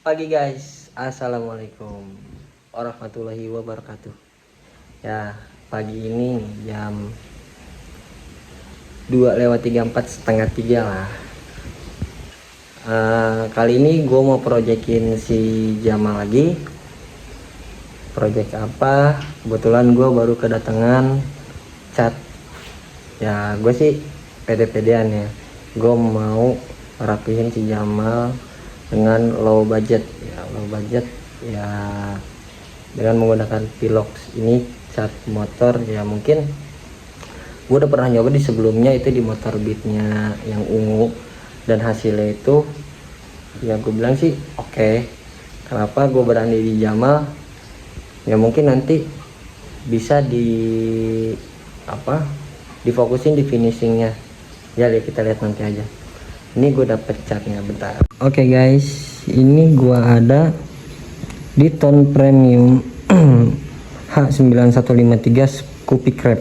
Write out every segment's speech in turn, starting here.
Pagi guys, assalamualaikum warahmatullahi wabarakatuh. Ya, pagi ini jam 2:34, setengah 3 lah. Kali ini gue mau proyekin si Jamal lagi. Project apa? Kebetulan gue baru kedatangan cat. Ya, gue sih pede-pedean ya. Gue mau rapihin si Jamal dengan low budget ya, dengan menggunakan Pilox ini cat motor. Ya mungkin gue udah pernah nyoba di sebelumnya, itu di motor Beatnya yang ungu, dan hasilnya itu ya gue bilang sih oke. Kenapa gue berani di Jamal? Ya mungkin nanti bisa difokusin di finishingnya ya. Kita lihat nanti aja. Ini gue dapet catnya, bentar. Oke guys, ini gue ada di tone premium H9153 Scoopy Crab.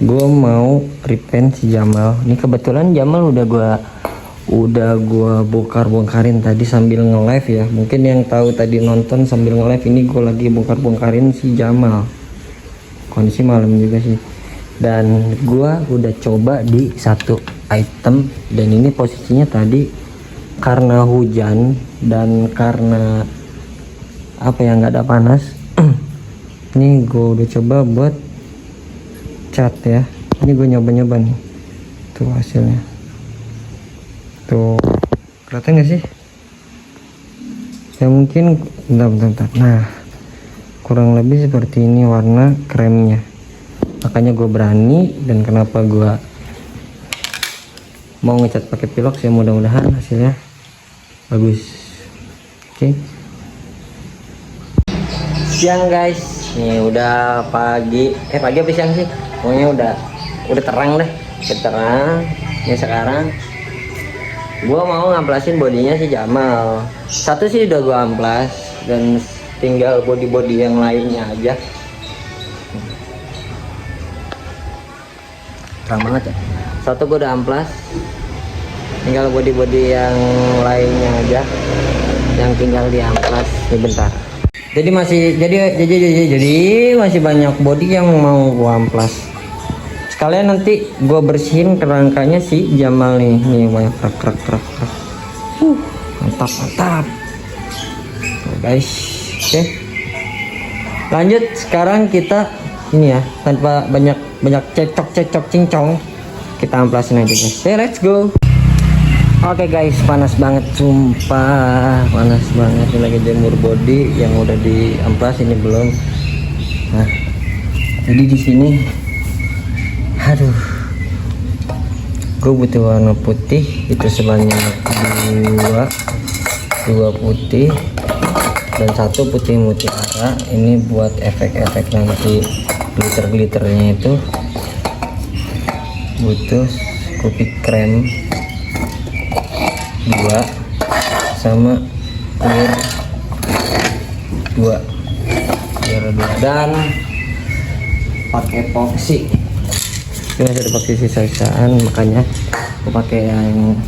Gue mau repaint si Jamal. Ini kebetulan Jamal udah gue bongkar-bongkarin tadi sambil nge-live ya. Mungkin yang tahu tadi nonton sambil nge-live, ini gue lagi bongkar-bongkarin si Jamal. Kondisi malam juga sih. Dan gue udah coba di satu item, dan ini posisinya tadi karena hujan dan karena nggak ada panas. Ini gue udah coba buat cat ya. Ini gue nyoba nih, tuh hasilnya tuh, kelihatan nggak sih ya? Mungkin bentar. Nah, kurang lebih seperti ini warna kremnya. Makanya gue berani, dan kenapa gue mau ngecat pakai Pilox ya, mudah-mudahan hasilnya bagus. Oke. Siang guys, nih udah pagi apa siang sih, pokoknya udah terang deh, Ini sekarang gua mau ngamplasin bodinya si Jamal. Satu sih udah gua amplas, dan tinggal body yang lainnya aja. Terang banget ya. Satu gua udah amplas, tinggal body yang lainnya aja yang tinggal diamplas. Ini bentar. Jadi masih banyak body yang mau gua amplas. Sekalian nanti gua bersihin kerangkanya si Jamal nih banyak krak. Mantap guys. Oke, lanjut. Sekarang kita ini ya, tanpa banyak cecok cincong, kita amplasin aja guys. Let's go. Oke guys, panas banget, sumpah panas banget. Ini lagi jemur body yang udah diamplas, ini belum. Nah, jadi di sini gue butuh warna putih, itu sebanyak dua putih dan satu putih mutiara. Ini buat efek-efek nanti glitter-glitternya. Itu butuh Scoopy krem 2 sama clear 2 dan pakai epoxy. Ini masih ada pakai sisa-sisaan, makanya aku pakai yang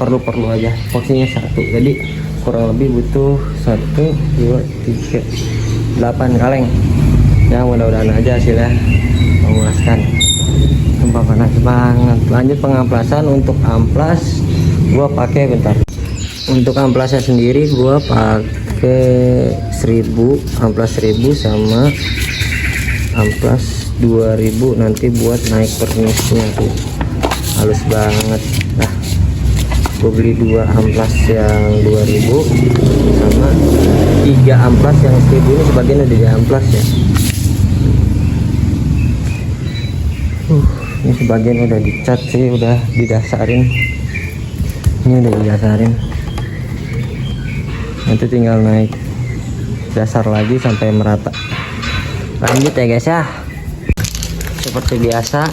perlu aja. Epoxinya 1, jadi kurang lebih butuh 1, 2, 3, 8 kaleng ya. Mudah-mudahan aja hasilnya memuaskan. Sumpah panas banget. Lanjut pengamplasan. Untuk amplas gua pakai untuk amplasnya sendiri gua pakai 1000, amplas 1000 sama amplas 2000 nanti buat naik pernisnya tuh halus banget. Nah, gue beli 2 amplas yang 2000 sama 3 amplas yang 1000. Ini sebagian udah di amplas ya. Ini sebagian udah dicat sih, udah didasarin. Ini udah didasarin, nanti tinggal naik dasar lagi sampai merata. Lanjut ya guys ya, seperti biasa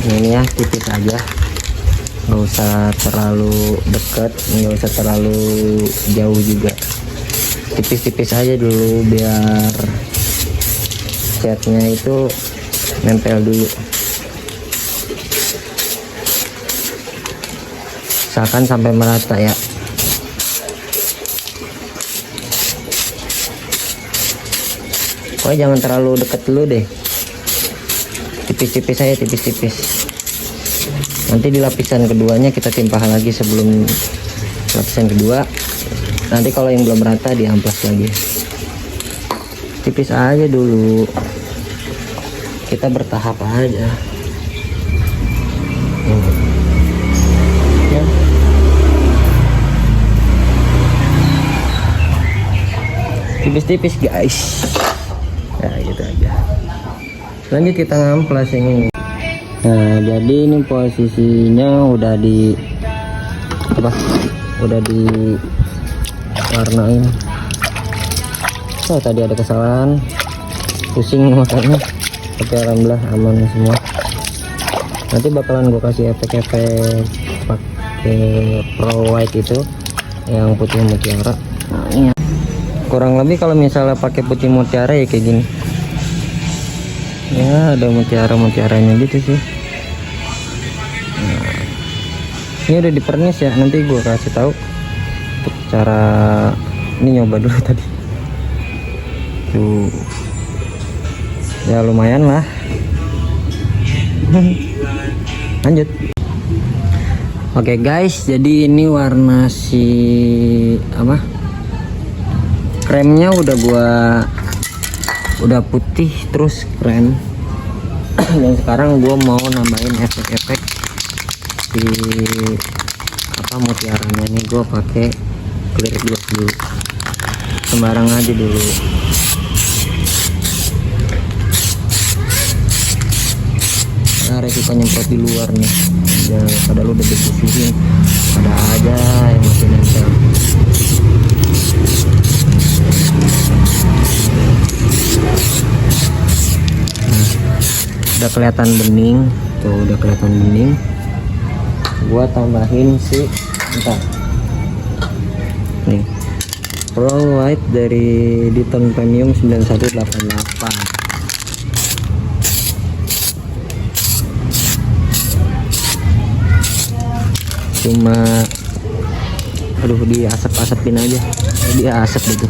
ini ya, tipis aja, nggak usah terlalu dekat, nggak usah terlalu jauh juga, tipis-tipis aja dulu biar catnya itu nempel dulu. Usahakan sampai merata ya. Pokoknya jangan terlalu deket dulu deh, tipis-tipis aja, tipis-tipis. Nanti di lapisan keduanya kita timpah lagi sebelum lapisan kedua. Nanti kalau yang belum rata diamplas lagi. Tipis aja dulu, kita bertahap aja. Ya. Tipis-tipis guys. Ya gitu aja. Lanjut kita ngamplas yang ini. Nah jadi ini posisinya udah di apa? Udah di warnain. Oh tadi ada kesalahan, pusing makanya, tapi alhamdulillah aman semua. Nanti bakalan gue kasih efek-efek pakai Pro White itu yang putih mutiara. Nah, ini kurang lebih kalau misalnya pakai putih mutiara ya kayak gini ya, ada mutiaranya gitu sih. Nah, ini udah dipernis ya, nanti gue kasih tahu untuk cara ini. Nyoba dulu tadi tuh ya, lumayan lah. Lanjut. Oke guys, jadi ini warna si apa, kremnya udah putih terus krem. Dan sekarang gua mau nambahin efek-efek di apa mutiaranya. Ini gua pakai clear gloss dulu, sembarang aja dulu. Nah, resiko nyemprot di luar nih ya, padahal udah dibersihin, ada aja yang masih nempel. Nah, udah kelihatan bening tuh, udah kelihatan bening. Gua tambahin si bentar nih, Pro White dari Diton Premium 9188. Cuma aduh di asap-asapin aja, di asap gitu,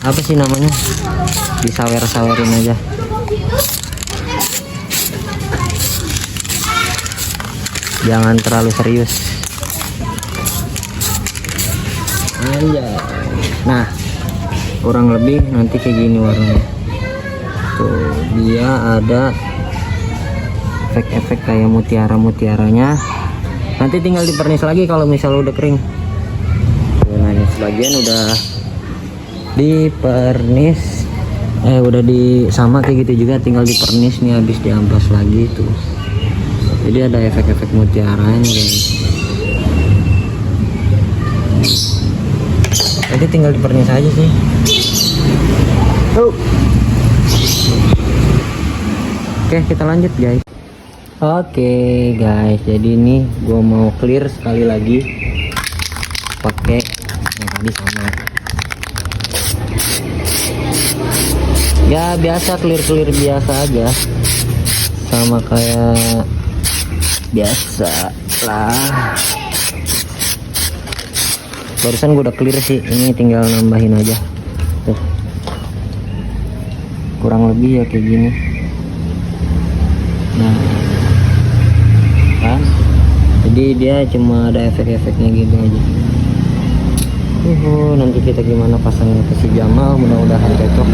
apa sih namanya, disawer-sawerin aja. Jangan terlalu serius aja. Nah kurang lebih nanti kayak gini warnanya tuh, dia ada efek-efek kayak mutiaranya. Nanti tinggal dipernis lagi kalau misalnya udah kering. Nah ini sebagian udah dipernis, udah sama kayak gitu juga, tinggal dipernis nih, habis diamplas lagi tuh. Jadi ada efek-efek mutiaranya guys. Jadi tinggal dipernis aja sih. Oke kita lanjut guys. Oke guys, jadi ini gua mau clear sekali lagi pakai yang tadi sama. Ya biasa, clear biasa aja, sama kayak biasa lah. Barusan gua udah clear sih, ini tinggal nambahin aja tuh. Kurang lebih ya kayak gini. Nah kan, jadi dia cuma ada efek-efeknya gitu aja. Nanti kita gimana pasangnya ke si Jamal, mudah-mudahan cocok.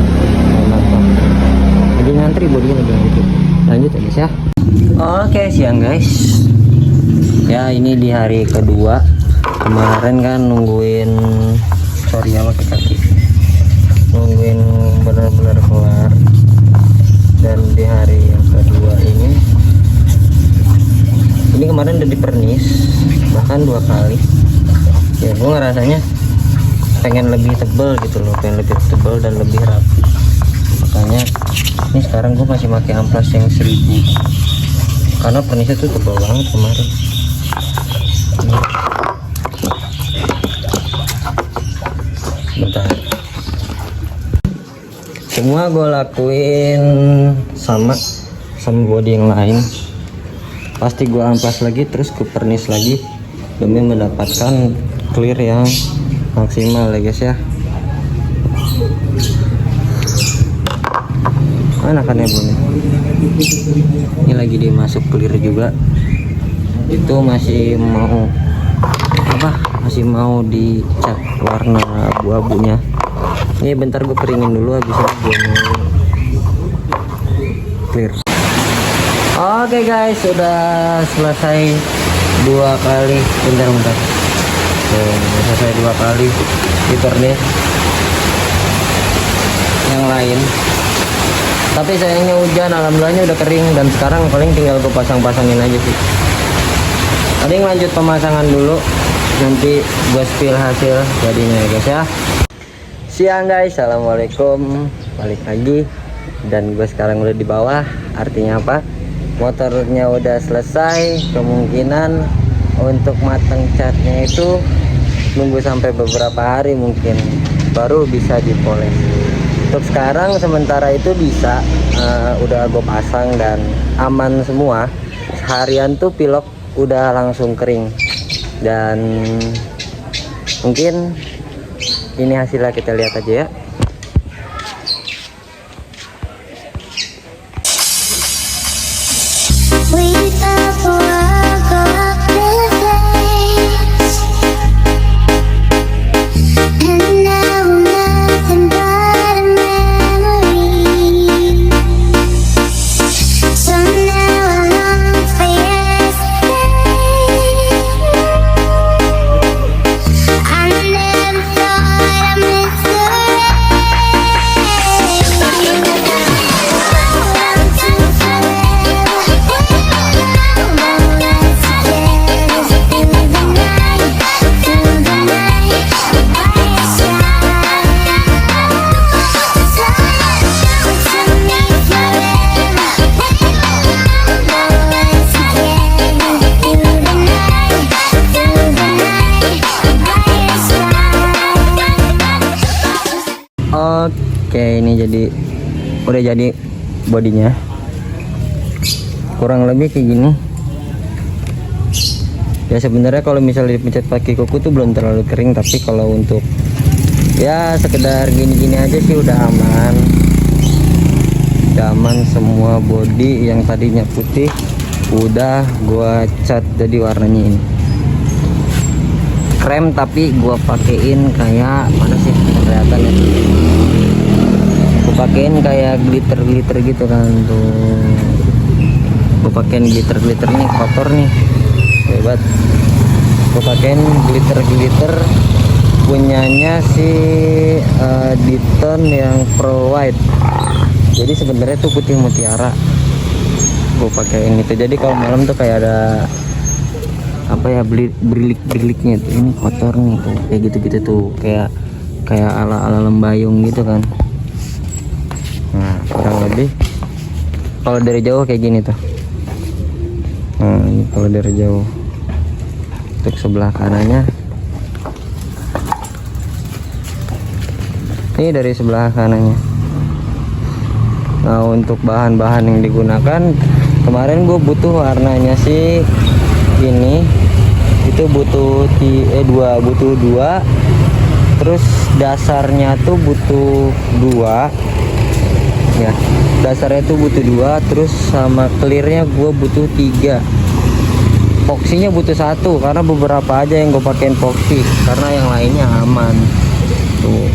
Jadi ngantri bodinya lagi lanjut aja guys ya. Oke siang guys ya, ini di hari kedua. Kemarin kan nungguin, sorry ya pakai kaki, nungguin benar-benar kelar. Dan di hari yang kedua ini kemarin udah dipernis bahkan 2 kali ya. Gue ngerasanya pengen lebih tebel gitu loh, pengen lebih tebel dan lebih rapi. Makanya ini sekarang gue masih pakai amplas yang 1000 karena pernisnya tuh tebel banget kemarin. Bentar, semua gue lakuin sama body yang lain. Pasti gue amplas lagi terus gue pernis lagi demi mendapatkan clear yang maksimal ya guys ya. Mana kan ya Bun? Ini lagi dimasuk clear juga. Itu masih mau apa? Masih mau dicat warna abu-abunya. Ini bentar gue keringin dulu, habis itu gue clear. Oke guys, sudah selesai 2 kali. Bentar. Selesai 2 kali fitur nih. Yang lain. Tapi sayangnya hujan, alhamdulillahnya udah kering dan sekarang paling tinggal gue pasang-pasangin aja sih. Paling lanjut pemasangan dulu, nanti gue spill hasil jadinya ya guys ya. Siang guys, assalamualaikum, balik lagi. Dan gue sekarang udah di bawah, artinya apa? Motornya udah selesai, kemungkinan untuk mateng catnya itu nunggu sampai beberapa hari mungkin baru bisa dipoles. Untuk sekarang sementara itu bisa, udah gue pasang dan aman semua. Seharian tuh pilok udah langsung kering dan mungkin ini hasilnya, kita lihat aja ya. Oke, ini udah jadi bodinya, kurang lebih kayak gini ya. Sebenarnya kalau misalnya dipencet pakai kuku tuh belum terlalu kering, tapi kalau untuk ya sekedar gini-gini aja sih udah aman. Semua bodi yang tadinya putih udah gua cat jadi warnanya ini krem, tapi gua pakein kayak mana sih kelihatan ya, gua pakein kayak glitter gitu kan tuh. Gua pakein glitter nih, kotor nih hebat. Gua pakein glitter punyanya si Diton yang Pro White. Jadi sebenarnya tuh putih mutiara. Gua pakein itu, jadi kalau malam tuh kayak ada apa ya, berilik-beriliknya tuh. Ini kotor nih tuh, kayak gitu-gitu tuh, kayak ala lembayung gitu kan. Nah, kurang lebih kalau dari jauh kayak gini tuh. Nah, ini kalau dari jauh. Untuk sebelah kanannya ini dari sebelah kanannya. Nah, untuk bahan-bahan yang digunakan kemarin gue butuh warnanya sih ini, itu butuh butuh 2, terus dasarnya tuh butuh 2 ya, dasarnya tuh butuh 2, terus sama clearnya gue butuh 3, epoksinya butuh 1 karena beberapa aja yang gue pakein epoksi karena yang lainnya aman tuh.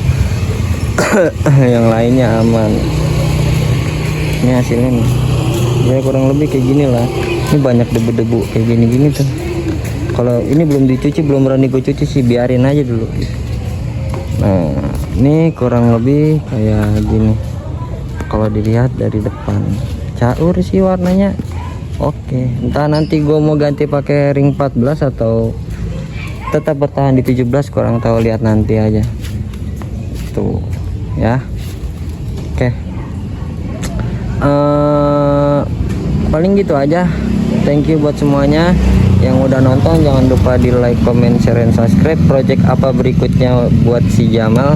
Yang lainnya aman. Ini hasilnya nih ya, kurang lebih kayak gini lah. Ini banyak debu-debu kayak gini tuh. Kalau ini belum dicuci, belum berani gue cuci sih, biarin aja dulu. Nah, ini kurang lebih kayak gini kalau dilihat dari depan. Caur sih warnanya. Oke, entah nanti gue mau ganti pakai ring 14 atau tetap bertahan di 17, kurang tahu, lihat nanti aja tuh ya. Oke, paling gitu aja. Thank you buat semuanya yang udah nonton. Jangan lupa di like, comment, share, and subscribe. Project apa berikutnya buat si Jamal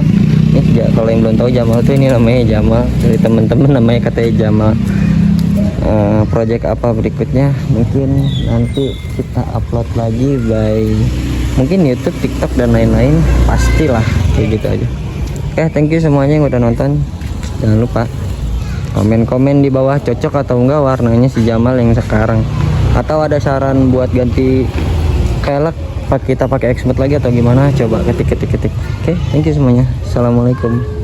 nih, kalau yang belum tahu Jamal tuh ini namanya Jamal, dari temen-temen namanya katanya Jamal. Project apa berikutnya mungkin nanti kita upload lagi by mungkin YouTube, TikTok, dan lain-lain, pastilah kayak gitu aja. Oke, thank you semuanya yang udah nonton. Jangan lupa Komen-komen di bawah cocok atau enggak warnanya si Jamal yang sekarang, atau ada saran buat ganti velg kita pakai X-Smooth lagi atau gimana, coba ketik. Oke, thank you semuanya. Assalamualaikum.